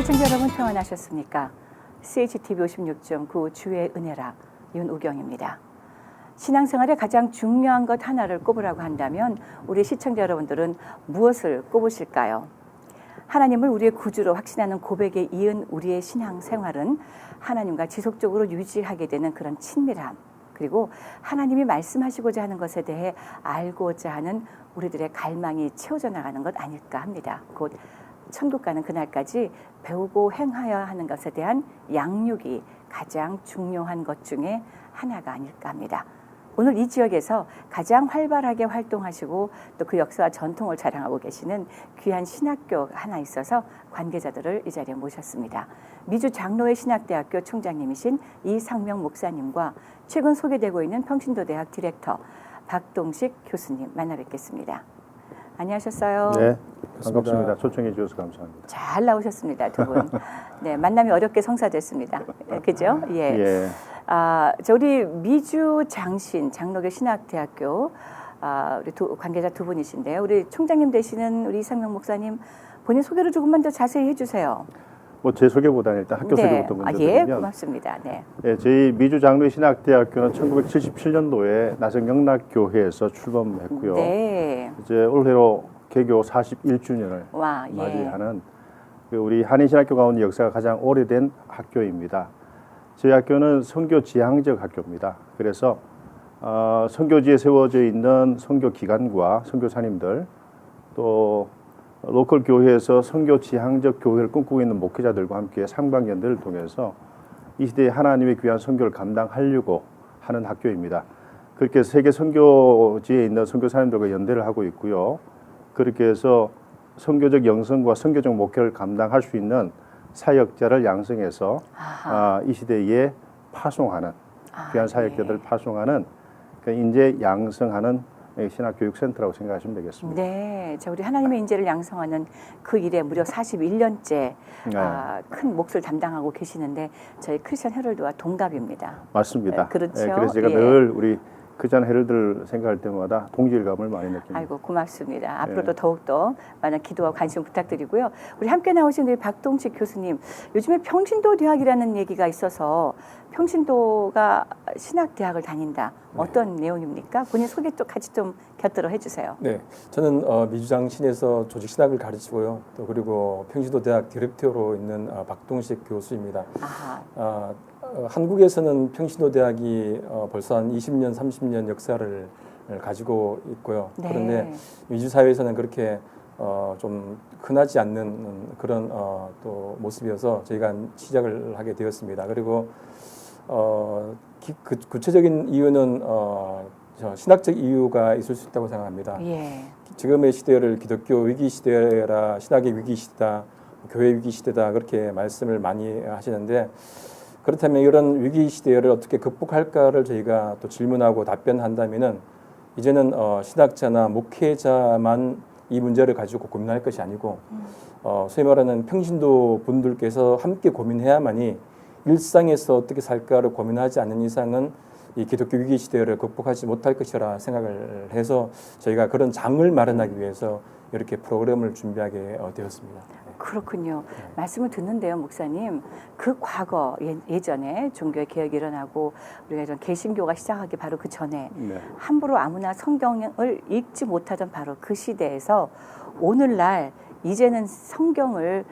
시청자 여러분 평안하셨습니까? CHTV 56.9 주의 은혜라 윤우경입니다. 신앙생활에 가장 중요한 것 하나를 꼽으라고 한다면 우리 시청자 여러분들은 무엇을 꼽으실까요? 하나님을 우리의 구주로 확신하는 고백에 이은 우리의 신앙생활은 하나님과 지속적으로 유지하게 되는 그런 친밀함, 그리고 하나님이 말씀하시고자 하는 것에 대해 알고자 하는 우리들의 갈망이 채워져 나가는 것 아닐까 합니다. 곧 천국 가는 그날까지 배우고 행하여야 하는 것에 대한 양육이 가장 중요한 것 중에 하나가 아닐까 합니다. 오늘 이 지역에서 가장 활발하게 활동하시고 또 그 역사와 전통을 자랑하고 계시는 귀한 신학교 하나 있어서 관계자들을 이 자리에 모셨습니다. 미주 장로회 신학대학교 총장님이신 이상명 목사님과 최근 소개되고 있는 평신도대학 디렉터 박동식 교수님 만나 뵙겠습니다. 안녕하셨어요. 네, 반갑습니다. 초청해 주셔서 감사합니다. 잘 나오셨습니다, 두 분. 네, 만남이 어렵게 성사됐습니다. 그죠? 예. 예. 우리 미주 장신 장로교 신학대학교 우리 관계자 두 분이신데요. 우리 총장님 되시는 우리 이상명 목사님 본인 소개를 조금만 더 자세히 해주세요. 뭐 제 소개보다는 일단 학교 소개부터 먼저 드리면, 고맙습니다. 네. 예, 저희 미주 장로회 신학대학교는 1977년도에 나성영락교회에서 출범했고요. 네. 이제 올해로 개교 41주년을 맞이하는 우리 한인신학교 가운데 역사가 가장 오래된 학교입니다. 저희 학교는 선교 지향적 학교입니다. 그래서 선교지에 세워져 있는 선교 기관과 선교사님들, 또 로컬 교회에서 선교 지향적 교회를 꿈꾸고 있는 목회자들과 함께 상반년들을 통해서 이 시대에 하나님의 귀한 선교를 감당하려고 하는 학교입니다. 그렇게 세계 선교지에 있는 선교사님들과 연대를 하고 있고요. 그렇게 해서 선교적 영성과 선교적 목회를 감당할 수 있는 사역자를 양성해서 이 시대에 파송하는 귀한 사역자들을 파송하는 그 인재 양성하는 신학교육센터라고 생각하시면 되겠습니다. 네, 자 우리 하나님의 인재를 양성하는 그 일에 무려 41년째 큰 몫을 담당하고 계시는데 저희 크리스천 헤럴드와 동갑입니다. 맞습니다. 네, 그렇죠. 그래서 제가 늘 우리 크리스천 헤럴드를 생각할 때마다 동질감을 많이 느낍니다. 아이고 고맙습니다. 앞으로도 더욱더 많은 기도와 관심 부탁드리고요. 우리 함께 나오신 우리 박동식 교수님, 요즘에 평신도 대학이라는 얘기가 있어서 평신도가 신학대학을 다닌다. 어떤 내용입니까? 본인 소개 또 같이 좀 곁들여 해주세요. 네, 저는 미주장신에서 조직신학을 가르치고요. 또 그리고 평신도 대학 디렉터로 있는 박동식 교수입니다. 한국에서는 평신도 대학이 벌써 한 20년, 30년 역사를 가지고 있고요. 네. 그런데 미주 사회에서는 그렇게 좀 흔하지 않는 그런 또 모습이어서 저희가 시작을 하게 되었습니다. 그리고 구체적인 이유는 신학적 이유가 있을 수 있다고 생각합니다. 예. 지금의 시대를 기독교 위기 시대라 신학의 위기 시대다, 교회 위기 시대다 그렇게 말씀을 많이 하시는데, 그렇다면 이런 위기 시대를 어떻게 극복할까를 저희가 또 질문하고 답변한다면은 이제는 신학자나 목회자만 이 문제를 가지고 고민할 것이 아니고 소위 말하는 평신도 분들께서 함께 고민해야만이 일상에서 어떻게 살까를 고민하지 않는 이상은 이 기독교 위기 시대를 극복하지 못할 것이라 생각을 해서 저희가 그런 장을 마련하기 위해서 이렇게 프로그램을 준비하게 되었습니다. 그렇군요. 말씀을 듣는데요, 목사님. 그 과거 예전에 종교의 개혁이 일어나고 우리가 이런 개신교가 시작하기 바로 그 전에 함부로 아무나 성경을 읽지 못하던 바로 그 시대에서 오늘날 이제는 성경을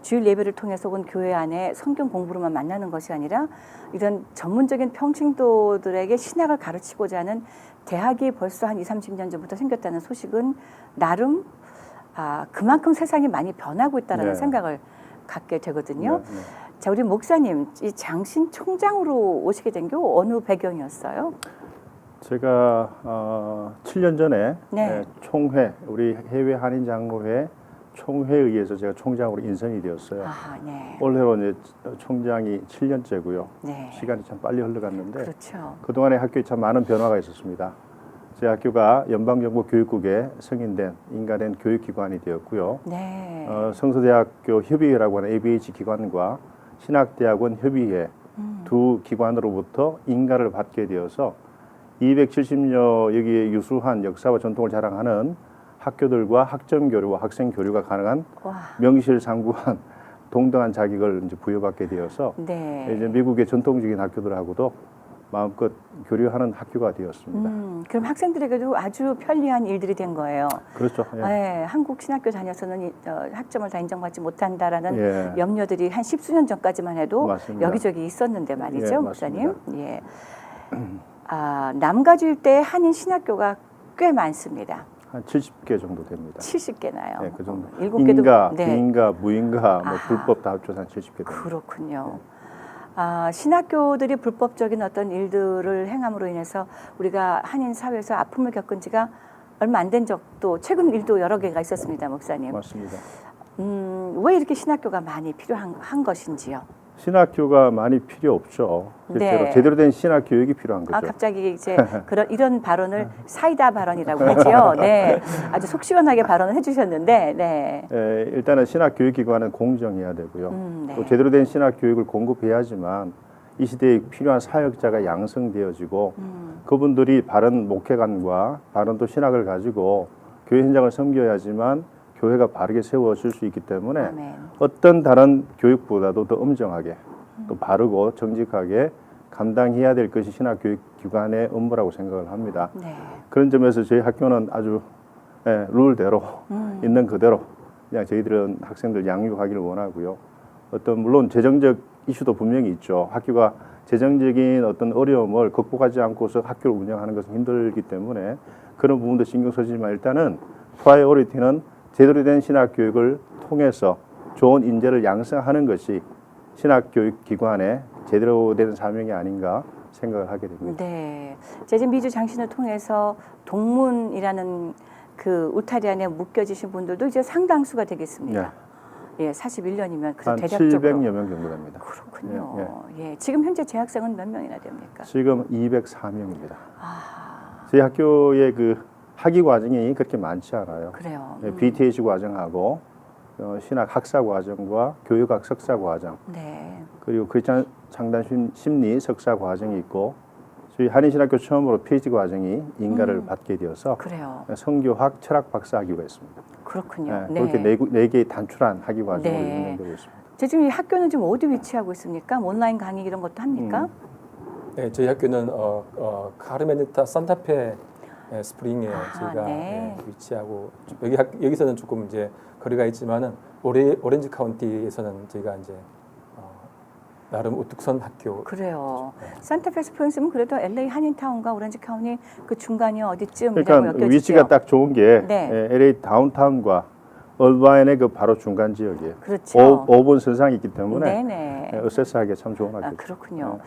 주일 예배를 통해서 혹은 교회 안에 성경 공부로만 만나는 것이 아니라 이런 전문적인 평신도들에게 신학을 가르치고자 하는 대학이 벌써 한 20, 30년 전부터 생겼다는 소식은 나름 그만큼 세상이 많이 변하고 있다는 생각을 갖게 되거든요. 자, 우리 목사님, 이 장신 총장으로 오시게 된 게 어느 배경이었어요? 제가 7년 전에 총회, 우리 해외 한인 장로회 총회에 의해서 제가 총장으로 인선이 되었어요. 올해로 이제 총장이 7년째고요. 시간이 참 빨리 흘러갔는데 그동안에 학교에 참 많은 변화가 있었습니다. 제 학교가 연방정부 교육국에 승인된 인가된 교육기관이 되었고요. 성서대학교 협의회라고 하는 ABH 기관과 신학대학원 협의회 두 기관으로부터 인가를 받게 되어서 270여 여기에 유수한 역사와 전통을 자랑하는 학교들과 학점 교류와 학생 교류가 가능한 명실상부한 동등한 자격을 이제 부여받게 되어서 네. 이제 미국의 전통적인 학교들하고도 마음껏 교류하는 학교가 되었습니다. 그럼 학생들에게도 아주 편리한 일들이 된 거예요. 그렇죠. 예. 네, 한국 신학교 다녀서는 학점을 다 인정받지 못한다라는 예. 염려들이 한 10수년 전까지만 해도 맞습니다. 여기저기 있었는데 말이죠, 예, 목사님. 맞습니다. 예. 남가주 일대에 한인 신학교가 꽤 많습니다. 한 70개 정도 됩니다. 70개나요. 네, 그 정도. 7개도 인가, 비인가, 무인가, 뭐 아하. 불법 다 합쳐서 한 70개 됩니다. 그렇군요. 신학교들이 불법적인 어떤 일들을 행함으로 인해서 우리가 한인 사회에서 아픔을 겪은 지가 얼마 안 된 적도 최근 일도 여러 개가 있었습니다, 목사님. 맞습니다. 왜 이렇게 신학교가 많이 필요한 것인지요? 신학교가 많이 필요 없죠. 실제로 네. 제대로 된 신학 교육이 필요한 거죠. 갑자기 이제 이런 발언을 사이다 발언이라고 하지요. 네, 아주 속 시원하게 발언을 해주셨는데, 네. 일단은 신학 교육 기관은 공정해야 되고요. 네. 또 제대로 된 신학 교육을 공급해야지만 이 시대에 필요한 사역자가 양성되어지고 그분들이 바른 목회관과 바른 또 신학을 가지고 교회 현장을 섬겨야지만 교회가 바르게 세워질 수 있기 때문에 아멘. 어떤 다른 교육보다도 더 엄정하게 또 바르고 정직하게 감당해야 될 것이 신학교육기관의 업무라고 생각을 합니다. 네. 그런 점에서 저희 학교는 아주 룰대로 있는 그대로 그냥 저희들은 학생들 양육하기를 원하고요. 물론 재정적 이슈도 분명히 있죠. 학교가 재정적인 어떤 어려움을 극복하지 않고서 학교를 운영하는 것은 힘들기 때문에 그런 부분도 신경 쓰지만 일단은 프라이오리티는 제대로 된 신학교육을 통해서 좋은 인재를 양성하는 것이 신학교육기관의 제대로 된 사명이 아닌가 생각을 하게 됩니다. 네. 제가 미주 장신을 통해서 동문이라는 그 울타리 안에 묶여지신 분들도 이제 상당수가 되겠습니다. 예, 41년이면 한 대략적으로 700여 명 정도 됩니다. 그렇군요. 예, 지금 현재 재학생은 몇 명이나 됩니까? 지금 204명입니다. 저희 학교의 그 학위 과정이 그렇게 많지 않아요. 그래요. BTH 과정하고 신학 학사 과정과 교육학 석사 과정, 네. 그리고 크리스찬 창단 심리 석사 과정이 있고 저희 한인신학교 처음으로 PhD 과정이 인가를 받게 되어서 그래요. 성교학 철학 박사 학위가 있습니다. 그렇군요. 그렇게 네 개의 단출한 학위 과정으로 네. 운영되고 있습니다. 지금 이 학교는 지금 어디 위치하고 있습니까? 온라인 강의 이런 것도 합니까? 네, 저희 학교는 카르메니타 산타페 스프링에 저희가 네. 위치하고 여기서는 조금 이제 거리가 있지만은 오렌지 카운티에서는 저희가 이제 나름 우뚝선 학교. 그래요. 산타페 스프링스면 그래도 LA 한인타운과 오렌지 카운티 그 중간이 어디쯤이라고 그러니까 여겨지죠? 위치가 딱 좋은 게 네. LA 다운타운과 얼바인의 그 바로 중간 지역이에요. 그렇죠. 5분 선상이 있기 때문에 네네. 어세스하기 참 좋은 학교죠. 그렇군요.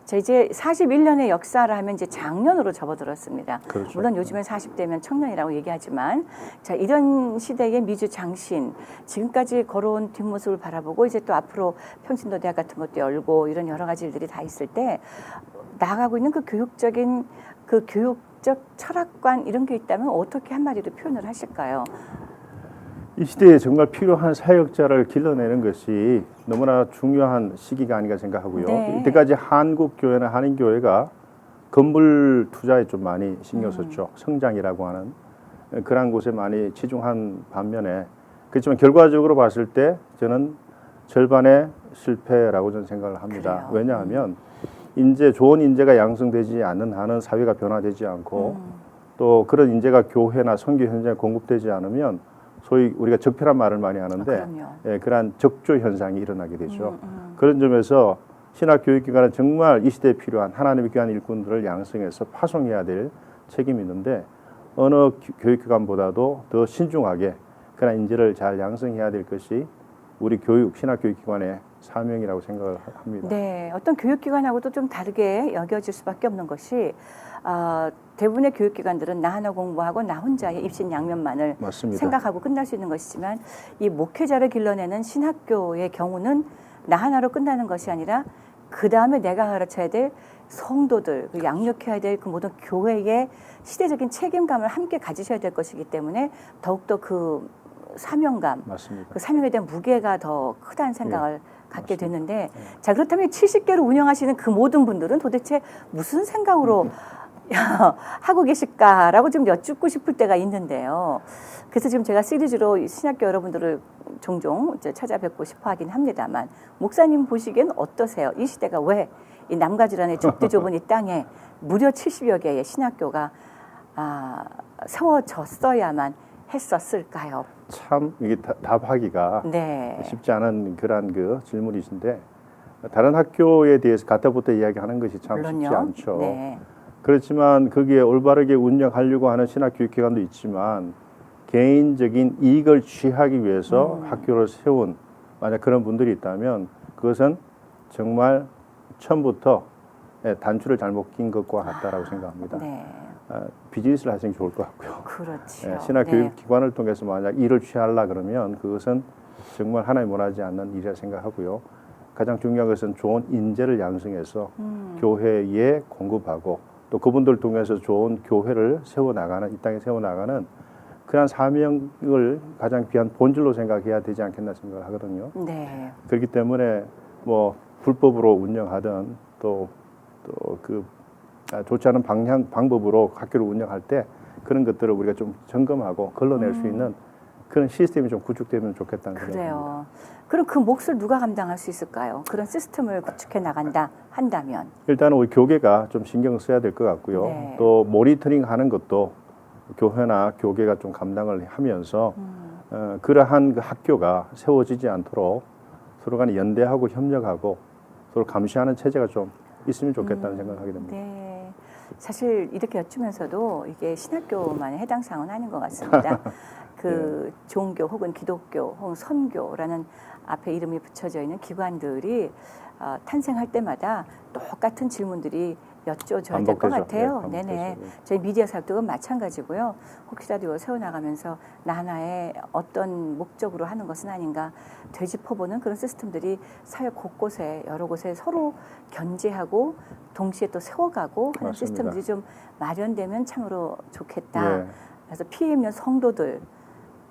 자, 이제 41년의 역사를 하면 이제 장년으로 접어들었습니다. 그렇죠. 물론 요즘엔 40대면 청년이라고 얘기하지만 자, 이런 시대의 미주 장신 지금까지 걸어온 뒷모습을 바라보고 이제 또 앞으로 평신도 대학 같은 것도 열고 이런 여러 가지 일들이 다 있을 때 나아가고 있는 그 교육적인 그 교육적 철학관 이런 게 있다면 어떻게 한마디로 표현을 하실까요? 이 시대에 정말 필요한 사역자를 길러내는 것이 너무나 중요한 시기가 아닌가 생각하고요. 네. 이때까지 한국 교회나 한인 교회가 건물 투자에 좀 많이 신경 썼죠. 성장이라고 하는 그런 곳에 많이 치중한 반면에 그렇지만 결과적으로 봤을 때 저는 절반의 실패라고 저는 생각을 합니다. 그래요. 왜냐하면 좋은 인재가 양성되지 않는 한은 사회가 변화되지 않고 또 그런 인재가 교회나 선교 현장에 공급되지 않으면 소위 우리가 적폐란 말을 많이 하는데 그러한 적조 현상이 일어나게 되죠. 그런 점에서 신학교육기관은 정말 이 시대에 필요한 하나님의 귀한 일꾼들을 양성해서 파송해야 될 책임이 있는데 어느 교육기관보다도 더 신중하게 그런 인재를 잘 양성해야 될 것이 우리 신학교육기관의 사명이라고 생각을 합니다. 네, 어떤 교육기관하고도 좀 다르게 여겨질 수밖에 없는 것이 대부분의 교육기관들은 나 하나 공부하고 나 혼자의 입신양면만을 맞습니다. 생각하고 끝날 수 있는 것이지만 이 목회자를 길러내는 신학교의 경우는 나 하나로 끝나는 것이 아니라 그 다음에 내가 가르쳐야 될 성도들, 양육해야 될 그 모든 교회의 시대적인 책임감을 함께 가지셔야 될 것이기 때문에 더욱더 그 사명감, 맞습니다. 그 사명에 대한 무게가 더 크다는 생각을 갖게 맞습니다. 됐는데 자 그렇다면 70개를 운영하시는 그 모든 분들은 도대체 무슨 생각으로 하고 계실까라고 좀 여쭙고 싶을 때가 있는데요. 그래서 지금 제가 시리즈로 신학교 여러분들을 종종 이제 찾아뵙고 싶어 하긴 합니다만 목사님 보시기엔 어떠세요? 이 시대가 왜 이 남과 질환의 좁디 좁은 이 땅에 무려 70여 개의 신학교가 세워졌어야만 했었을까요? 참 이게 답하기가 네. 쉽지 않은 그런 그 질문이신데 다른 학교에 대해서 가타부터 이야기하는 것이 참 물론요. 쉽지 않죠. 네. 그렇지만 거기에 올바르게 운영하려고 하는 신학교육기관도 있지만 개인적인 이익을 취하기 위해서 학교를 세운 만약 그런 분들이 있다면 그것은 정말 처음부터 단추를 잘못 낀 것과 같다라고 생각합니다. 네. 비즈니스를 하시는 게 좋을 것 같고요. 그렇죠. 신학교육기관을 통해서 만약 일을 취하려 그러면 그것은 정말 하나님 원하지 않는 일이라 생각하고요. 가장 중요한 것은 좋은 인재를 양성해서 교회에 공급하고 또 그분들 통해서 좋은 교회를 세워나가는 이 땅에 세워나가는 그런 사명을 가장 귀한 본질로 생각해야 되지 않겠나 생각을 하거든요. 네. 그렇기 때문에 뭐 불법으로 운영하든 또 그 좋지 않은 방법으로 학교를 운영할 때 그런 것들을 우리가 좀 점검하고 걸러낼 수 있는 그런 시스템이 좀 구축되면 좋겠다는 생각입니다. 그래요. 그럼 그 몫을 누가 감당할 수 있을까요? 그런 시스템을 구축해 나간다 한다면. 일단은 우리 교계가 좀 신경을 써야 될 것 같고요. 네. 또 모니터링 하는 것도 교회나 교계가 좀 감당을 하면서 그러한 그 학교가 세워지지 않도록 서로 간에 연대하고 협력하고 서로 감시하는 체제가 좀 있으면 좋겠다는 생각을 하게 됩니다. 네. 사실 이렇게 여쭈면서도 이게 신학교만의 해당 사항은 아닌 것 같습니다. 그 종교 혹은 기독교 혹은 선교라는 앞에 이름이 붙여져 있는 기관들이 탄생할 때마다 똑같은 질문들이 여쭤져야 될 것 같아요. 네, 네네. 저희 미디어 사역도 마찬가지고요. 혹시라도 이거 세워나가면서 나 하나의 어떤 목적으로 하는 것은 아닌가 되짚어보는 그런 시스템들이 사회 곳곳에 여러 곳에 서로 견제하고 동시에 또 세워가고 하는 맞습니다. 시스템들이 좀 마련되면 참으로 좋겠다. 네. 그래서 피해 입는 성도들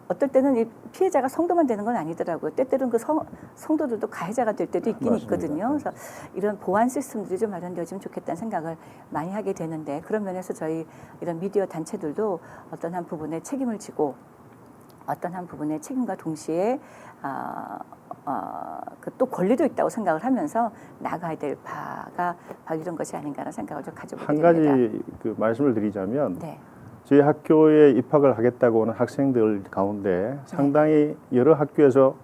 어떨 때는 이 피해자가 성도만 되는 건 아니더라고요. 때때로는 그 성도들도 가해자가 될 때도 있긴 맞습니다. 있거든요. 그래서 이런 보안 시스템들이 좀 마련되어지면 좋겠다는 생각을 많이 하게 되는데 그런 면에서 저희 이런 미디어 단체들도 어떤 한 부분에 책임을 지고 어떤 한 부분에 책임과 동시에 또 권리도 있다고 생각을 하면서 나가야 될 바가 바로 이런 것이 아닌가라는 생각을 좀 가져보게 한 됩니다. 가지 그 말씀을 드리자면 네. 저희 학교에 입학을 하겠다고 하는 학생들 가운데 상당히 여러 학교에서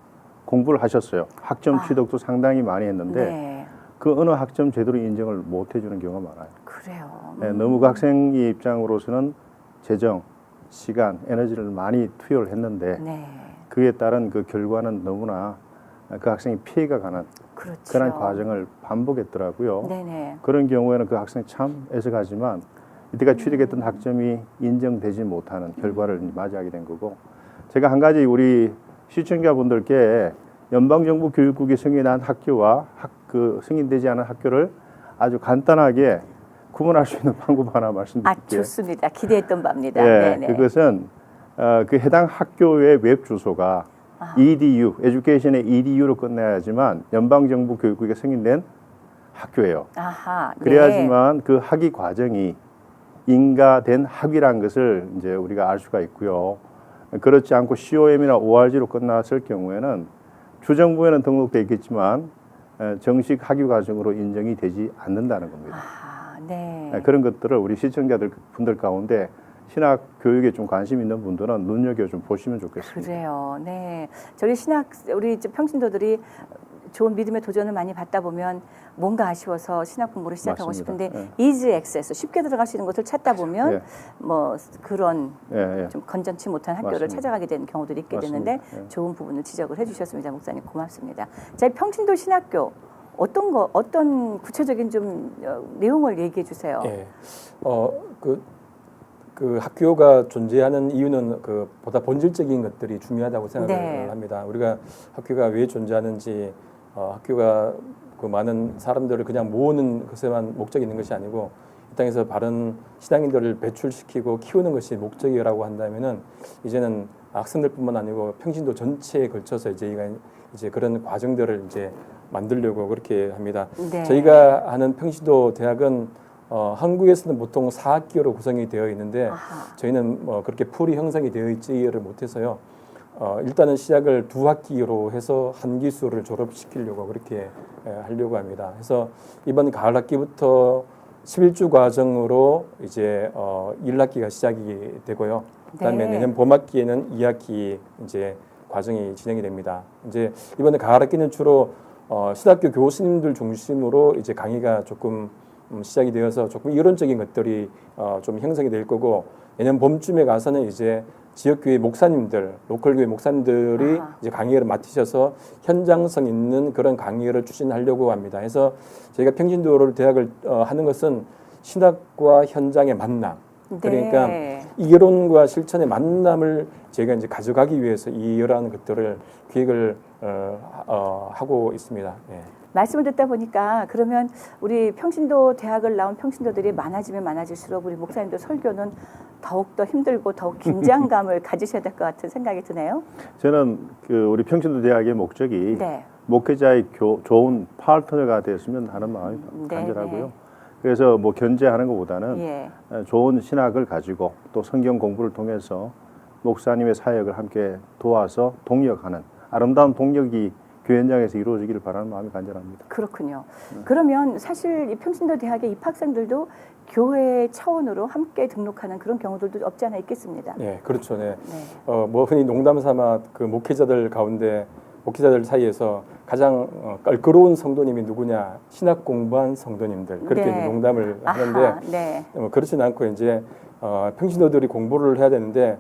공부를 하셨어요. 학점 취득도 상당히 많이 했는데 네. 그 어느 학점 제대로 인정을 못 해주는 경우가 많아요. 그래요. 네, 너무 그 학생의 입장으로서는 재정, 시간, 에너지를 많이 투여를 했는데 네. 그에 따른 그 결과는 너무나 그 학생이 피해가 가는 그렇죠. 그런 과정을 반복했더라고요. 네네. 그런 경우에는 그 학생이 참 애석하지만 이때가 취득했던 학점이 인정되지 못하는 결과를 맞이하게 된 거고 제가 한 가지 우리 시청자분들께 연방정부 교육국이 승인한 학교와 그 승인되지 않은 학교를 아주 간단하게 구분할 수 있는 방법 하나 말씀드릴게요. 좋습니다. 기대했던 바입니다. 네, 네네. 그것은 그 해당 학교의 웹 주소가 EDU, 에듀케이션의 EDU로 끝나야지만 연방정부 교육국에 승인된 학교예요. 아하. 그래야지만 그 학위 과정이 인가된 학위란 것을 이제 우리가 알 수가 있고요. 그렇지 않고 COM이나 ORG로 끝났을 경우에는 주정부에는 등록돼 있겠지만 정식 학위 과정으로 인정이 되지 않는다는 겁니다. 아하. 네. 그런 것들을 우리 시청자들 분들 가운데 신학 교육에 좀 관심 있는 분들은 눈여겨 좀 보시면 좋겠습니다. 그래요. 네. 우리 이제 평신도들이 좋은 믿음의 도전을 많이 받다 보면 뭔가 아쉬워서 신학 공부를 시작하고 맞습니다. 싶은데 easy access 쉽게 들어갈 수 있는 곳을 찾다 보면 뭐 그런 좀 건전치 못한 학교를 맞습니다. 찾아가게 되는 경우들이 있게 맞습니다. 되는데 좋은 부분을 지적을 해주셨습니다. 목사님 고맙습니다. 자, 평신도 신학교 어떤 구체적인 좀 내용을 얘기해 주세요. 예. 그 학교가 존재하는 이유는 그 보다 본질적인 것들이 중요하다고 생각을 합니다. 우리가 학교가 왜 존재하는지 학교가 그 많은 사람들을 그냥 모으는 것에만 목적이 있는 것이 아니고 이 땅에서 바른 신앙인들을 배출시키고 키우는 것이 목적이라고 한다면은 이제는 학생들뿐만 아니고 평신도 전체에 걸쳐서 이제 그런 과정들을 이제 만들려고 그렇게 합니다. 네. 저희가 하는 평신도 대학은 한국에서는 보통 4학기로 구성이 되어 있는데 아하. 저희는 뭐 그렇게 풀이 형성이 되어 있지를 못해서요. 일단은 시작을 2학기로 해서 한 기수를 졸업시키려고 그렇게 하려고 합니다. 그래서 이번 가을 학기부터 11주 과정으로 이제 1학기가 시작이 되고요. 그다음에 네. 내년 봄학기에는 2학기 이제 과정이 진행이 됩니다. 이제 이번에 가을 학기는 주로 신학교 교수님들 중심으로 이제 강의가 조금 시작이 되어서 조금 이론적인 것들이 좀 형성이 될 거고 내년 봄쯤에 가서는 이제 지역교회 목사님들, 로컬교회 목사님들이 아하. 이제 강의를 맡으셔서 현장성 있는 그런 강의를 추진하려고 합니다. 그래서 저희가 평신도를 대학을 하는 것은 신학과 현장의 만남. 그러니까 네. 이론과 실천의 만남을 저희가 이제 가져가기 위해서 이러한 것들을 기획을 하고 있습니다. 예. 말씀을 듣다 보니까 그러면 우리 평신도 대학을 나온 평신도들이 많아지면 많아질수록 우리 목사님들 설교는 더욱더 힘들고 더욱 긴장감을 가지셔야 될 것 같은 생각이 드네요. 저는 그 우리 평신도 대학의 목적이 네. 목회자의 좋은 파트너가 되었으면 하는 마음이 네, 간절하고요. 네. 그래서 뭐 견제하는 것보다는 예. 좋은 신학을 가지고 또 성경 공부를 통해서 목사님의 사역을 함께 도와서 동력하는 아름다운 동력이 교회 현장에서 이루어지기를 바라는 마음이 간절합니다. 그렇군요. 그러면 사실 이 평신도 대학의 입학생들도 교회 차원으로 함께 등록하는 그런 경우들도 없지 않아 있겠습니다. 네, 그렇죠. 네. 네. 뭐 흔히 농담 삼아 그 목회자들 가운데 목회자들 사이에서 가장 껄끄러운 성도님이 누구냐? 신학 공부한 성도님들 그렇게 네. 농담을 하는데 아하, 네. 그렇지는 않고 이제 평신도들이 공부를 해야 되는데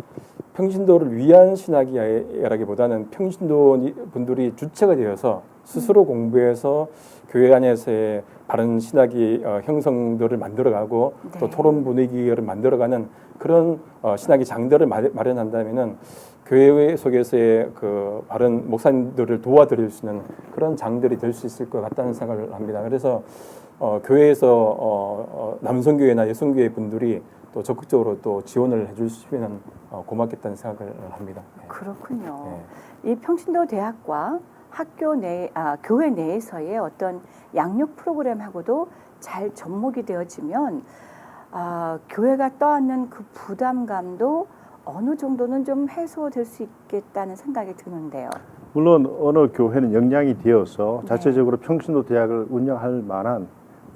평신도를 위한 신학이라기보다는 평신도 분들이 주체가 되어서 스스로 공부해서 교회 안에서의 바른 신학이 형성들을 만들어가고 네. 또 토론 분위기를 만들어가는 그런 신학의 장들을 마련한다면은 교회 속에서의 그 바른 목사님들을 도와드릴 수 있는 그런 장들이 될 수 있을 것 같다는 생각을 합니다. 그래서 교회에서 남성교회나 여성교회 분들이 또 적극적으로 또 지원을 해주시면 고맙겠다는 생각을 합니다. 그렇군요. 네. 이 평신도 대학과 학교 교회 내에서의 어떤 양육 프로그램하고도 잘 접목이 되어지면 교회가 떠안는 그 부담감도 어느 정도는 좀 해소될 수 있겠다는 생각이 드는데요. 물론 어느 교회는 역량이 되어서 네. 자체적으로 평신도 대학을 운영할 만한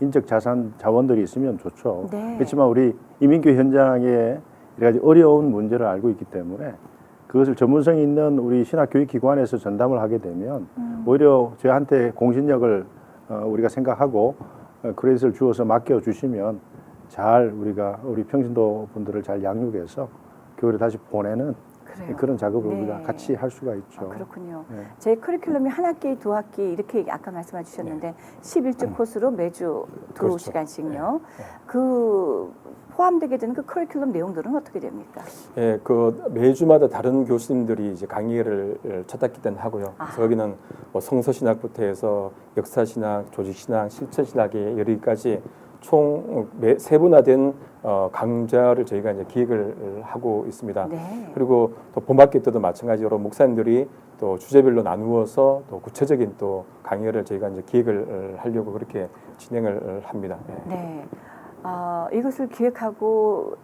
인적 자원들이 있으면 좋죠. 네. 그렇지만 우리 이민교회 현장에 여러 가지 어려운 문제를 알고 있기 때문에 그것을 전문성이 있는 우리 신학교육기관에서 전담을 하게 되면 오히려 저희한테 공신력을 우리가 생각하고 그레이스를 주어서 맡겨주시면 잘 우리 평신도 분들을 잘 양육해서 교회를 다시 보내는 그래요. 그런 작업을 네. 우리가 같이 할 수가 있죠. 그렇군요. 네. 제 커리큘럼이 한 학기, 두 학기 이렇게 아까 말씀해 주셨는데 11주 코스로 매주 2시간씩요. 네. 그 포함되게 되는 그 커리큘럼 내용들은 어떻게 됩니까? 예, 그 매주마다 다른 교수님들이 이제 강의를 첫 학기 때는 하고요. 그래서 여기는 뭐 성서신학부터 해서 역사신학, 조직신학, 실천신학에 여기까지 총 세분화된 강좌를 저희가 이제 기획을 하고 있습니다. 네. 그리고 또 봄학기 때도 마찬가지로 목사님들이 또 주제별로 나누어서 또 구체적인 또 강의를 저희가 이제 기획을 하려고 그렇게 진행을 합니다. 네. 네. 이것을 기획하고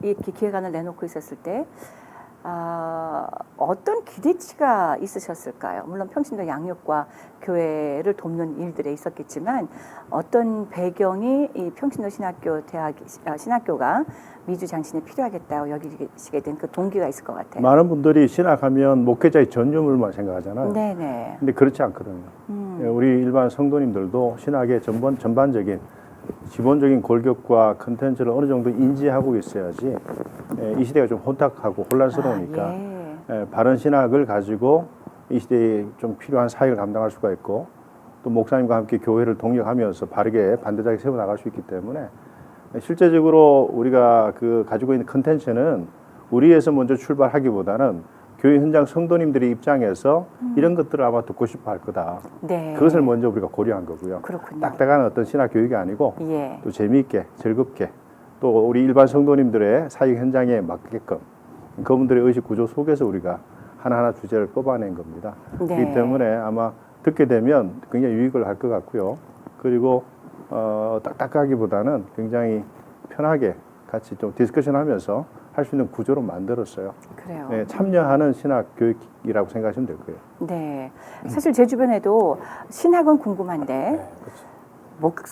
이렇게 기획안을 내놓고 있었을 때 어떤 기대치가 있으셨을까요? 물론 평신도 양육과 교회를 돕는 일들에 있었겠지만 어떤 배경이 이 평신도 신학교가 미주 장신에 필요하겠다고 여기시게 된 그 동기가 있을 것 같아요. 많은 분들이 신학하면 목회자의 전유물만 생각하잖아요. 네네. 근데 그렇지 않거든요. 우리 일반 성도님들도 신학의 전반적인 기본적인 골격과 컨텐츠를 어느 정도 인지하고 있어야지 이 시대가 좀 혼탁하고 혼란스러우니까 예. 바른 신학을 가지고 이 시대에 좀 필요한 사역을 감당할 수가 있고 또 목사님과 함께 교회를 동력하면서 바르게 반듯하게 세워나갈 수 있기 때문에 실제적으로 우리가 가지고 있는 컨텐츠는 우리에서 먼저 출발하기보다는 교회 현장 성도님들의 입장에서 이런 것들을 아마 듣고 싶어 할 거다. 네. 그것을 먼저 우리가 고려한 거고요. 그렇군요. 딱딱한 어떤 신학 교육이 아니고 예. 또 재미있게 즐겁게 또 우리 일반 성도님들의 사역 현장에 맞게끔 그분들의 의식 구조 속에서 우리가 하나하나 주제를 뽑아낸 겁니다. 네. 그렇기 때문에 아마 듣게 되면 굉장히 유익을 할 것 같고요. 그리고 딱딱하기보다는 굉장히 편하게 같이 좀 디스커션하면서 할 수 있는 구조로 만들었어요. 그래요. 네, 참여하는 신학 교육이라고 생각하시면 될 거예요. 네. 사실 제 주변에도 신학은 궁금한데 네, 그렇죠. 목사로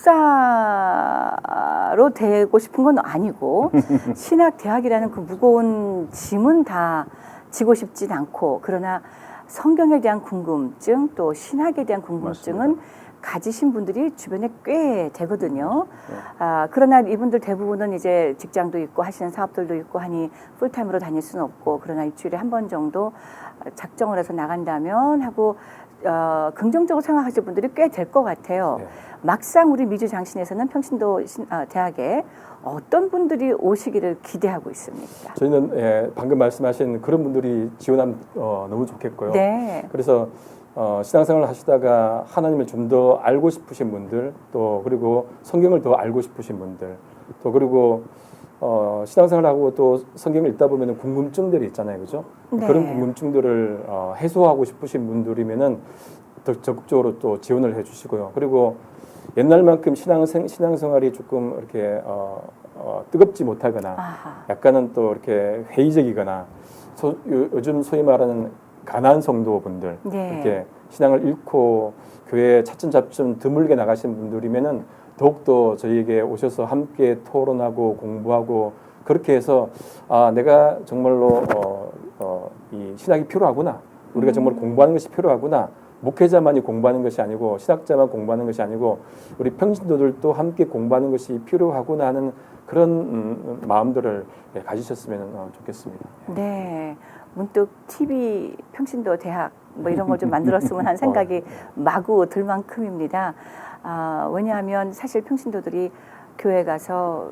되고 싶은 건 아니고 신학 대학이라는 그 무거운 짐은 다 지고 싶진 않고 그러나 성경에 대한 궁금증 또 신학에 대한 궁금증은 맞습니다. 가지신 분들이 주변에 꽤 되거든요. 그러나 이분들 대부분은 이제 직장도 있고 하시는 사업들도 있고 하니 풀타임으로 다닐 수는 없고 그러나 일주일에 한 번 정도 작정을 해서 나간다면 하고 긍정적으로 생각하시는 분들이 꽤 될 것 같아요. 네. 막상 우리 미주 장신에서는 평신도 대학에 어떤 분들이 오시기를 기대하고 있습니다. 저희는 방금 말씀하신 그런 분들이 지원하면 너무 좋겠고요. 네. 그래서 신앙생활을 하시다가 하나님을 좀 더 알고 싶으신 분들, 또 그리고 성경을 더 알고 싶으신 분들, 또 그리고 신앙생활하고 또 성경을 읽다 보면 궁금증들이 있잖아요, 그죠? 네. 그런 궁금증들을 해소하고 싶으신 분들이면은 더 적극적으로 또 지원을 해주시고요. 그리고 옛날만큼 신앙생활이 조금 이렇게 뜨겁지 못하거나 아하. 약간은 또 이렇게 회의적이거나 요즘 소위 말하는 가난 성도분들 네. 이렇게 신앙을 잃고 교회에 차츰차츰 드물게 나가시는 분들이면은 더욱더 저희에게 오셔서 함께 토론하고 공부하고 그렇게 해서 내가 정말로 이 신학이 필요하구나. 우리가 정말 공부하는 것이 필요하구나. 목회자만이 공부하는 것이 아니고 신학자만 공부하는 것이 아니고 우리 평신도들도 함께 공부하는 것이 필요하구나 하는 그런 마음들을 가지셨으면 좋겠습니다. 네. 문득 TV 평신도 대학 뭐 이런 걸 좀 만들었으면 하는 생각이 마구 들 만큼입니다. 왜냐하면 사실 평신도들이 교회 가서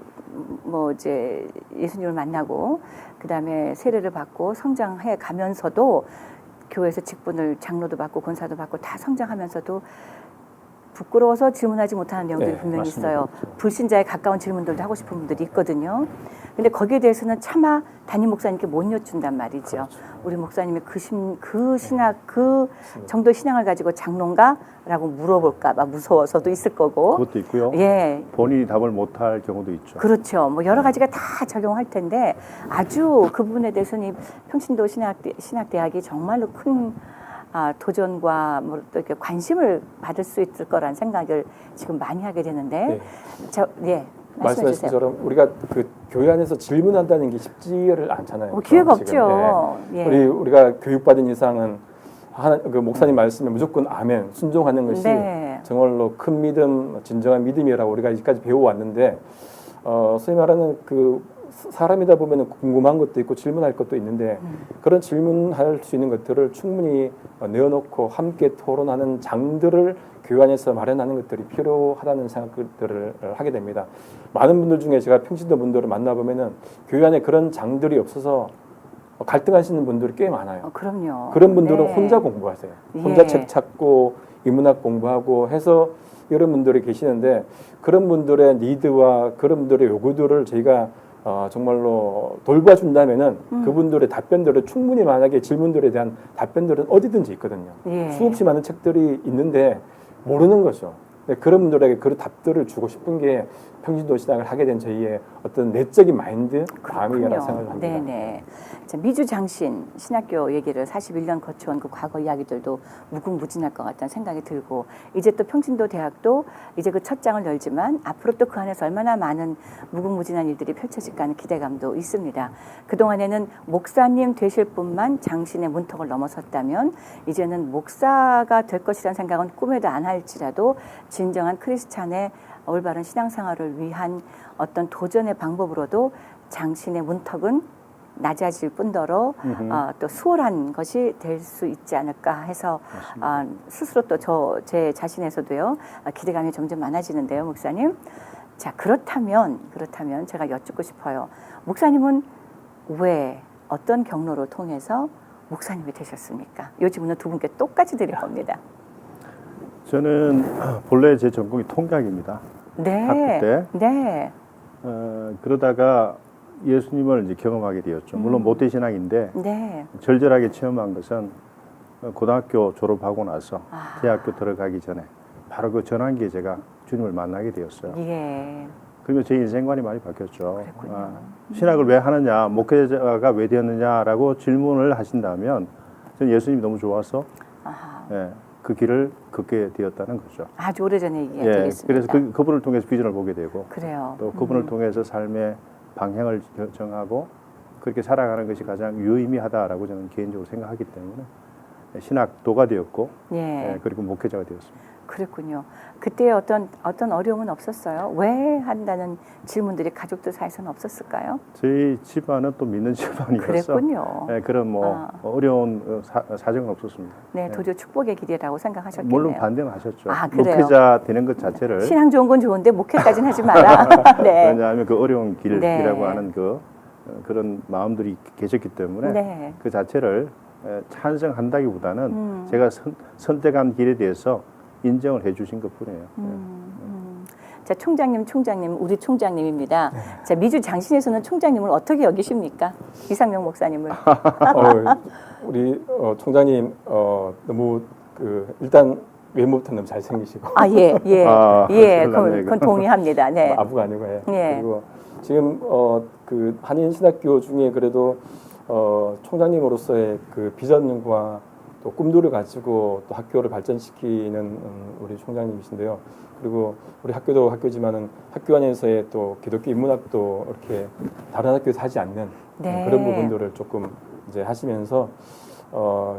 뭐 이제 예수님을 만나고 그다음에 세례를 받고 성장해 가면서도 교회에서 직분을 장로도 받고 권사도 받고 다 성장하면서도 부끄러워서 질문하지 못하는 내용들이 네, 분명히 맞습니다. 있어요. 그렇죠. 불신자에 가까운 질문들도 하고 싶은 분들이 있거든요. 근데 거기에 대해서는 차마 담임 목사님께 못 여쭌단 말이죠. 그렇죠. 우리 목사님이 그 신학, 그 정도의 신앙을 가지고 장로인가라고 물어볼까 봐 무서워서도 있을 거고. 그것도 있고요. 예. 본인이 답을 못할 경우도 있죠. 그렇죠. 뭐 여러 가지가 다 적용할 텐데 아주 그 부분에 대해서는 이 평신도 신학대학이 정말로 큰 도전과 뭐 또 이렇게 관심을 받을 수 있을 거란 생각을 지금 많이 하게 되는데, 말씀해 말씀하신 주세요. 것처럼 우리가 그 교회 안에서 질문한다는 게 쉽지를 않잖아요. 기회가 지금. 없죠. 네. 예. 우리가 교육받은 이상은 그 목사님 말씀에 무조건 아멘 순종하는 것이 네. 정말로 큰 믿음, 진정한 믿음이라고 우리가 이제까지 배워왔는데 소위 말하는 그 사람이다 보면 궁금한 것도 있고 질문할 것도 있는데 그런 질문할 수 있는 것들을 충분히 내어놓고 함께 토론하는 장들을 교회 안에서 마련하는 것들이 필요하다는 생각들을 하게 됩니다. 많은 분들 중에 제가 평신도 분들을 만나보면은 교회 안에 그런 장들이 없어서 갈등하시는 분들이 꽤 많아요. 그럼요. 그런 분들은 네. 혼자 공부하세요. 혼자 예. 책 찾고 인문학 공부하고 해서 이런 분들이 계시는데 그런 분들의 니드와 그런 분들의 요구들을 저희가 정말로 돌봐준다면은 그분들의 답변들을 충분히 만약에 질문들에 대한 답변들은 어디든지 있거든요. 예. 수없이 많은 책들이 있는데 모르는 거죠. 그런 분들에게 그런 답들을 주고 싶은 게 평신도 신학을 하게 된 저희의 어떤 내적인 마인드, 마음이라는 생각을 합니다. 네네. 자, 미주 장신 신학교 얘기를 41년 거쳐온 그 과거 이야기들도 무궁무진할 것 같다는 생각이 들고 이제 또 평신도 대학도 이제 그 첫 장을 열지만 앞으로 또 그 안에서 얼마나 많은 무궁무진한 일들이 펼쳐질까 하는 기대감도 있습니다. 그동안에는 목사님 되실 분만 장신의 문턱을 넘어섰다면 이제는 목사가 될 것이라는 생각은 꿈에도 안 할지라도 진정한 크리스찬의 올바른 신앙생활을 위한 어떤 도전의 방법으로도 장신의 문턱은 낮아질 뿐더러 또 수월한 것이 될 수 있지 않을까 해서 스스로 또 제 자신에서도요 기대감이 점점 많아지는데요, 목사님. 자, 그렇다면 제가 여쭙고 싶어요. 목사님은 왜 어떤 경로를 통해서 목사님이 되셨습니까? 이 질문은 두 분께 똑같이 드릴 겁니다. 저는 본래 제 전공이 통계학입니다. 네. 학부 때. 네. 그러다가 예수님을 이제 경험하게 되었죠. 물론 모태신앙인데 네. 절절하게 체험한 것은 고등학교 졸업하고 나서 대학교 들어가기 전에 바로 그 전환기에 제가 주님을 만나게 되었어요. 예. 그러면 제 인생관이 많이 바뀌었죠. 그랬군요. 신학을 왜 하느냐, 목회자가 왜 되었느냐라고 질문을 하신다면 저는 예수님이 너무 좋아서 아하. 예, 그 길을 걷게 되었다는 거죠. 아주 오래전에 얘기가 예, 되겠습니다. 그래서 그분을 통해서 비전을 보게 되고 그래요. 또 그분을 통해서 삶의 방향을 정하고 그렇게 살아가는 것이 가장 유의미하다라고 저는 개인적으로 생각하기 때문에 신학도가 되었고 예. 그리고 목회자가 되었습니다. 그랬군요. 그때 어떤 어려움은 없었어요? 왜 한다는 질문들이 가족들 사이에서는 없었을까요? 저희 집안은 또 믿는 집안이어서 그랬군요. 그런 뭐 어려운 사정은 없었습니다. 네, 도저 축복의 길이라고 생각하셨겠네요. 물론 반대는 하셨죠. 아, 그래요? 목회자 되는 것 자체를 신앙 좋은 건 좋은데 목회까지는 하지 마라. 네. 왜냐하면 그 어려운 길이라고 네. 하는 그런 마음들이 계셨기 때문에 네. 그 자체를 찬성한다기보다는 제가 선택한 길에 대해서 인정을 해주신 것뿐이에요. 자, 총장님, 우리 총장님입니다. 자, 미주 장신에서는 총장님을 어떻게 여기십니까? 이상명 목사님을. 우리 총장님 너무 일단 외모부터 너무 잘생기시고. 아, 예, 예, 예, 그건 그건 동의합니다. 네. 아부가 아니고 해. 예. 그리고 지금 그 한인신학교 중에 그래도 총장님으로서의 그 비전과 또 꿈들을 가지고 또 학교를 발전시키는 우리 총장님이신데요. 그리고 우리 학교도 학교지만은 학교 안에서의 또 기독교 인문학도 이렇게 다른 학교에서 하지 않는 네. 그런 부분들을 조금 이제 하시면서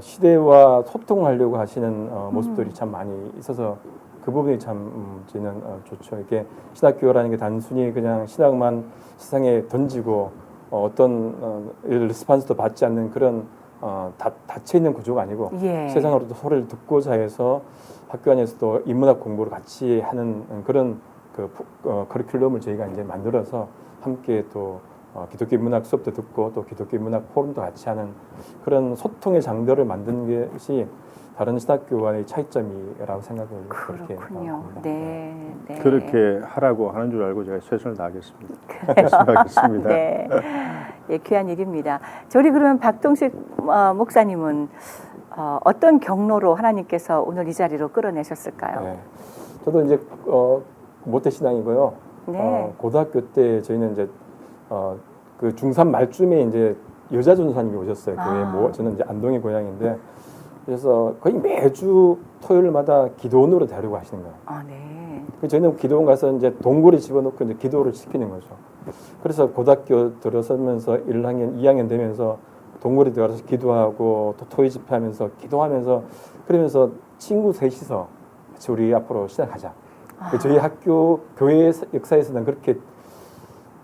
시대와 소통하려고 하시는 모습들이 참 많이 있어서 그 부분이 참 저는 좋죠. 이게 신학교라는 게 단순히 그냥 신학만 세상에 던지고 어떤 리스판스도 받지 않는 그런 닫혀 있는 구조가 아니고 예. 세상으로도 소리를 듣고자 해서 학교 안에서도 인문학 공부를 같이 하는 그런 커리큘럼을 저희가 이제 만들어서 함께 또 기독교 인문학 수업도 듣고 또 기독교 인문학 포럼도 같이 하는 그런 소통의 장들을 만드는 것이 다른 신학교와의 차이점이라고 생각을 그렇게 그렇군요. 합니다. 네, 네. 그렇게 하라고 하는 줄 알고 제가 최선을 다하겠습니다. 열심히 하겠습니다. 네, 예, 귀한 일입니다. 저리 그러면 박동식 목사님은 어떤 경로로 하나님께서 오늘 이 자리로 끌어내셨을까요? 네. 저도 이제 모태신앙이고요. 네. 고등학교 때 저희는 이제 그 중3 말쯤에 이제 여자 전도사님이 오셨어요. 교회 저는 이제 안동의 고향인데 그래서 거의 매주 토요일마다 기도원으로 데리고 가시는 거예요. 아, 네. 저희는 기도원 가서 이제 동굴에 집어넣고 이제 기도를 시키는 거죠. 그래서 고등학교 들어서면서 1학년, 2학년 되면서 동굴에 들어가서 기도하고 또 토요 집회하면서 기도하면서 그러면서 친구 셋이서 같이 우리 앞으로 시작하자. 저희 학교 교회 역사에서는 그렇게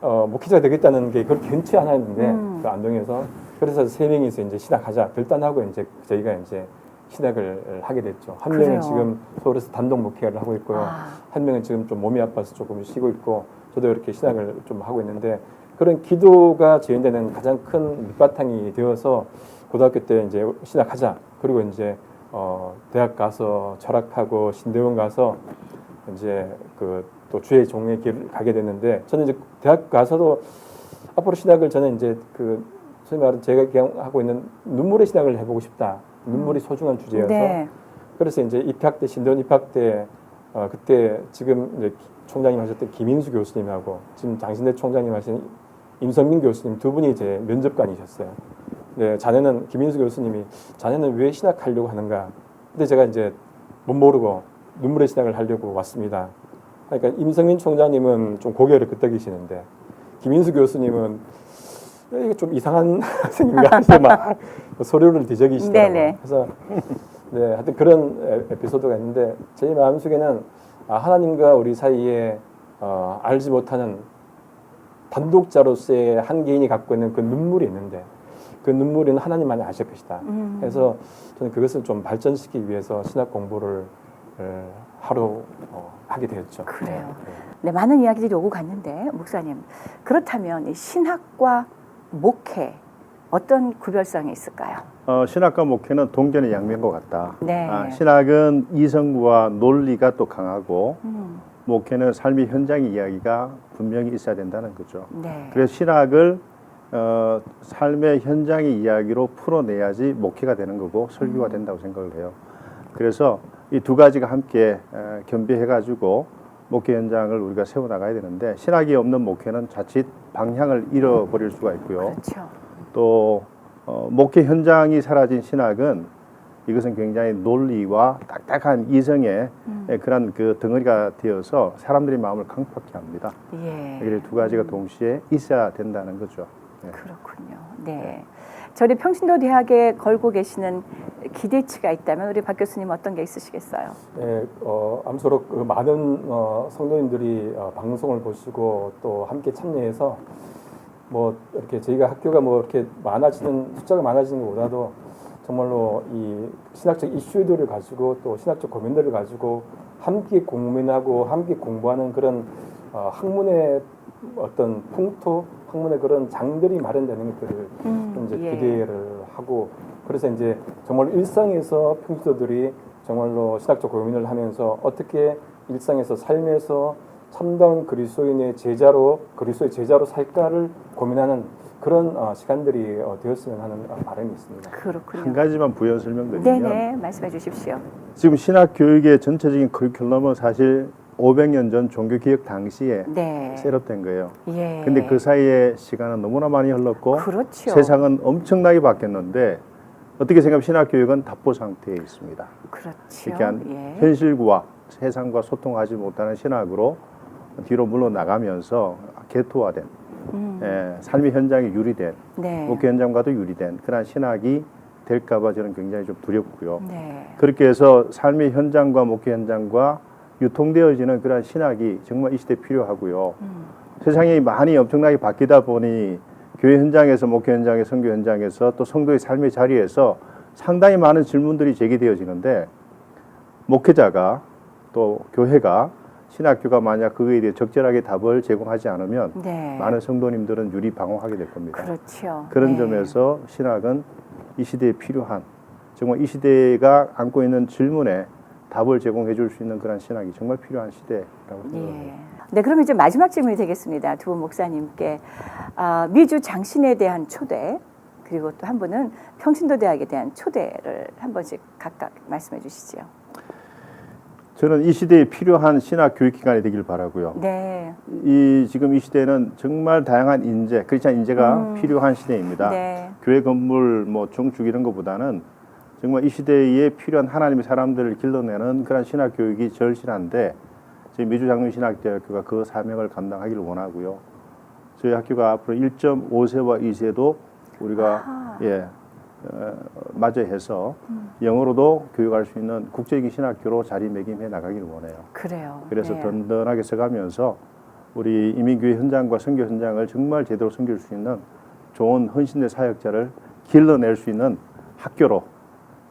목회자가 되겠다는 게 그렇게 흔치 않았는데 그 안동에서 그래서 3명이서 이제 시작하자 결단하고 이제 저희가 이제 시작을 하게 됐죠. 한 그래요. 명은 지금 서울에서 단독 목회를 하고 있고요. 한 명은 지금 좀 몸이 아파서 조금 쉬고 있고 저도 이렇게 시작을 좀 하고 있는데 그런 기도가 저희한테는 가장 큰 밑바탕이 되어서 고등학교 때 이제 시작하자. 그리고 이제 대학 가서 철학하고 신대원 가서 이제 또 주의 종의 길을 가게 됐는데 저는 이제 대학 가서도 앞으로 신학을 저는 이제 소위 말하는 제가 그냥 하고 있는 눈물의 신학을 해보고 싶다. 눈물이 소중한 주제여서 네. 그래서 이제 입학 때 신대원 입학 때 그때 지금 이제 총장님 하셨던 김인수 교수님하고 지금 장신대 총장님 하신 임성민 교수님 두 분이 이제 면접관이셨어요. 네, 김인수 교수님이 자네는 왜 신학하려고 하는가? 근데 제가 이제 못 모르고 눈물의 신학을 하려고 왔습니다. 그러니까 임성민 총장님은 좀 고개를 끄덕이시는데 김인수 교수님은 이게 좀 이상한 학생인가 해서 막 서류를 뒤적이시더라고요. 네네. 그래서 네, 하여튼 그런 에피소드가 있는데 제 마음속에는 하나님과 우리 사이에 알지 못하는 단독자로서의 한 개인이 갖고 있는 그 눈물이 있는데 그 눈물은 하나님만이 아실 것이다. 그래서 저는 그것을 좀 발전시키기 위해서 신학 공부를 하루 하게 되었죠. 그래요. 네. 네, 많은 이야기들이 오고 갔는데 목사님 그렇다면 이 신학과 목회 어떤 구별성이 있을까요? 신학과 목회는 동전의 양면과 같다. 네. 신학은 이성과 논리가 또 강하고 목회는 삶의 현장의 이야기가 분명히 있어야 된다는 거죠. 네. 그래서 신학을 삶의 현장의 이야기로 풀어내야지 목회가 되는 거고 설교가 된다고 생각을 해요. 그래서 이 두 가지가 함께 겸비해가지고 목회 현장을 우리가 세워나가야 되는데 신학이 없는 목회는 자칫 방향을 잃어버릴 수가 있고요. 그렇죠. 또 목회 현장이 사라진 신학은 이것은 굉장히 논리와 딱딱한 이성의 그런 그 덩어리가 되어서 사람들의 마음을 강팍해 합니다. 예. 이 두 가지가 동시에 있어야 된다는 거죠. 네. 그렇군요. 네. 저희 평신도 대학에 걸고 계시는 기대치가 있다면 우리 박 교수님 어떤 게 있으시겠어요? 네, 아무쪼록 그 많은 성도님들이 방송을 보시고 또 함께 참여해서 뭐 이렇게 저희가 학교가 뭐 이렇게 숫자가 많아지는 것보다도 정말로 이 신학적 이슈들을 가지고 또 신학적 고민들을 가지고 함께 고민하고 함께 공부하는 그런 학문의 어떤 풍토, 학문의 그런 장들이 마련되는 것들을 이제 예. 기대를 하고 그래서 이제 정말 일상에서 평신도들이 정말로 신학적 고민을 하면서 어떻게 일상에서 삶에서 참다운 그리스도의 제자로 살까를 고민하는 그런 시간들이 되었으면 하는 바람이 있습니다. 그렇군요. 한 가지만 부연 설명드리면 네네, 말씀해 주십시오. 지금 신학 교육의 전체적인 커리큘럼은 사실 500년 전 종교개혁 당시에 네. 셋업된 거예요. 예. 근데 그 사이에 시간은 너무나 많이 흘렀고 그렇죠. 세상은 엄청나게 바뀌었는데 어떻게 생각하면 신학 교육은 답보 상태에 있습니다. 그렇죠. 그러니까 예. 현실과 세상과 소통하지 못하는 신학으로 뒤로 물러나가면서 개토화된 삶의 현장에 유리된 네. 목회 현장과도 유리된 그런 신학이 될까봐 저는 굉장히 좀 두렵고요. 네. 그렇게 해서 삶의 현장과 목회 현장과 유통되어지는 그런 신학이 정말 이 시대에 필요하고요. 세상이 많이 엄청나게 바뀌다 보니 교회 현장에서 목회 현장에서 선교 현장에서 또 성도의 삶의 자리에서 상당히 많은 질문들이 제기되어지는데 목회자가 또 교회가 신학교가 만약 그거에 대해 적절하게 답을 제공하지 않으면 네. 많은 성도님들은 유리방황하게 될 겁니다. 그렇죠. 그런 네. 점에서 신학은 이 시대에 필요한 정말 이 시대가 안고 있는 질문에 답을 제공해 줄 수 있는 그런 신학이 정말 필요한 시대라고 생각합니다. 예. 네, 그럼 이제 마지막 질문이 되겠습니다. 두 분 목사님께 미주 장신에 대한 초대 그리고 또 한 분은 평신도대학에 대한 초대를 한 번씩 각각 말씀해 주시죠. 저는 이 시대에 필요한 신학 교육 기관이 되길 바라고요. 네. 지금 이 시대는 정말 다양한 인재, 크리스찬 인재가 필요한 시대입니다. 네. 교회 건물, 뭐 중축 이런 것보다는 정말 이 시대에 필요한 하나님의 사람들을 길러내는 그런 신학 교육이 절실한데 저희 미주장로신학대학교가 그 사명을 감당하기를 원하고요. 저희 학교가 앞으로 1.5세와 2세도 우리가 맞이해서 영어로도 교육할 수 있는 국제적인 신학교로 자리매김해 나가기를 원해요. 그래요. 그래서 네. 든든하게 써가면서 우리 이민교회 현장과 선교 현장을 정말 제대로 섬길 수 있는 좋은 헌신의 사역자를 길러낼 수 있는 학교로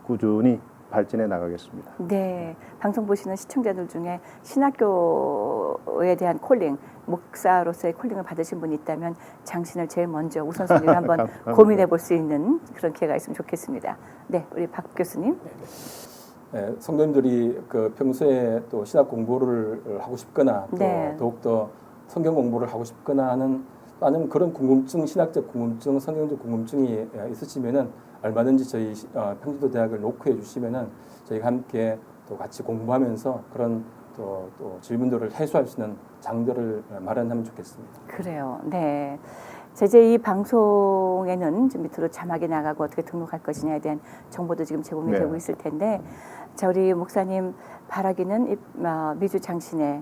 꾸준히 발전해 나가겠습니다. 네, 방송 보시는 시청자들 중에 신학교에 대한 콜링, 목사로서의 콜링을 받으신 분이 있다면 장신을 제일 먼저 우선순위로 한번 고민해 볼 수 있는 그런 기회가 있으면 좋겠습니다. 네, 우리 박 교수님. 네, 성도님들이 그 평소에 또 신학 공부를 하고 싶거나 또 네. 더욱더 성경 공부를 하고 싶거나 하는 아니면 그런 궁금증, 신학적 궁금증, 성경적 궁금증이 있으시면은 얼마든지 저희 평신도 대학을 노크해 주시면은 저희가 함께 또 같이 공부하면서 그런 또 질문들을 해소할 수 있는 장들을 마련하면 좋겠습니다. 그래요. 네. 제제 이 방송에는 좀 밑으로 자막이 나가고 어떻게 등록할 것이냐에 대한 정보도 지금 제공이 네. 되고 있을 텐데, 자 우리 목사님 바라기는 미주 장신에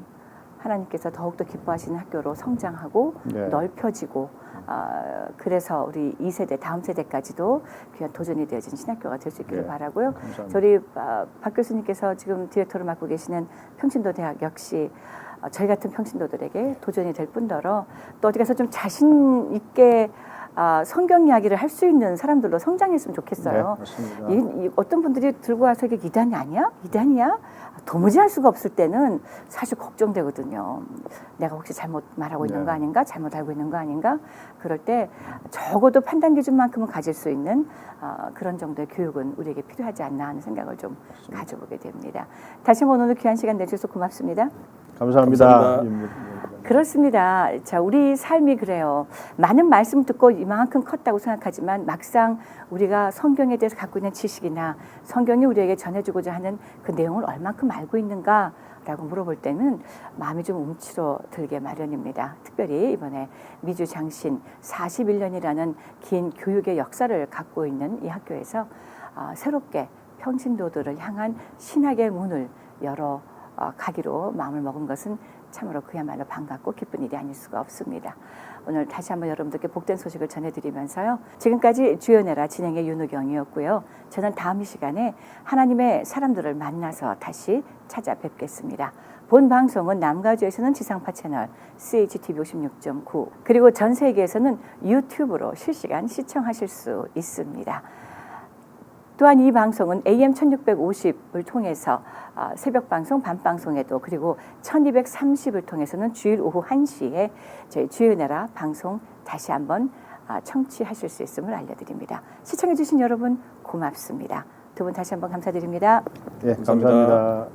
하나님께서 더욱더 기뻐하시는 학교로 성장하고 네. 넓혀지고 그래서 우리 2세대 다음 세대까지도 귀한 도전이 되어진 신학교가 될 수 있기를 네. 바라고요. 감사합니다. 저희 박 교수님께서 지금 디렉터를 맡고 계시는 평신도 대학 역시 저희 같은 평신도들에게 도전이 될 뿐더러 또 어디 가서 좀 자신 있게 성경 이야기를 할 수 있는 사람들로 성장했으면 좋겠어요. 네, 맞습니다. 이 어떤 분들이 들고 와서 이게 이단이 아니야? 이단이야? 도무지 할 수가 없을 때는 사실 걱정되거든요. 내가 혹시 잘못 말하고 있는 네. 거 아닌가? 잘못 알고 있는 거 아닌가? 그럴 때 적어도 판단 기준만큼은 가질 수 있는 그런 정도의 교육은 우리에게 필요하지 않나 하는 생각을 좀 가져보게 됩니다. 다시 한번 오늘 귀한 시간 내주셔서 고맙습니다. 감사합니다. 감사합니다. 그렇습니다. 자, 우리 삶이 그래요. 많은 말씀 듣고 이만큼 컸다고 생각하지만 막상 우리가 성경에 대해서 갖고 있는 지식이나 성경이 우리에게 전해주고자 하는 그 내용을 얼만큼 알고 있는가 라고 물어볼 때는 마음이 좀 움츠러들게 마련입니다. 특별히 이번에 미주 장신 41년이라는 긴 교육의 역사를 갖고 있는 이 학교에서 새롭게 평신도들을 향한 신학의 문을 열어 가기로 마음을 먹은 것은 참으로 그야말로 반갑고 기쁜 일이 아닐 수가 없습니다. 오늘 다시 한번 여러분들께 복된 소식을 전해드리면서요. 지금까지 주연해라 진행의 윤우경이었고요. 저는 다음 이 시간에 하나님의 사람들을 만나서 다시 찾아뵙겠습니다. 본 방송은 남가주에서는 지상파 채널 CHTV 56.9 그리고 전 세계에서는 유튜브로 실시간 시청하실 수 있습니다. 또한 이 방송은 AM 1650을 통해서 새벽 방송, 밤 방송에도 그리고 1230을 통해서는 주일 오후 1시에 저희 주연해라 방송 다시 한번 청취하실 수 있음을 알려드립니다. 시청해 주신 여러분 고맙습니다. 두 분 다시 한번 감사드립니다. 네, 감사합니다.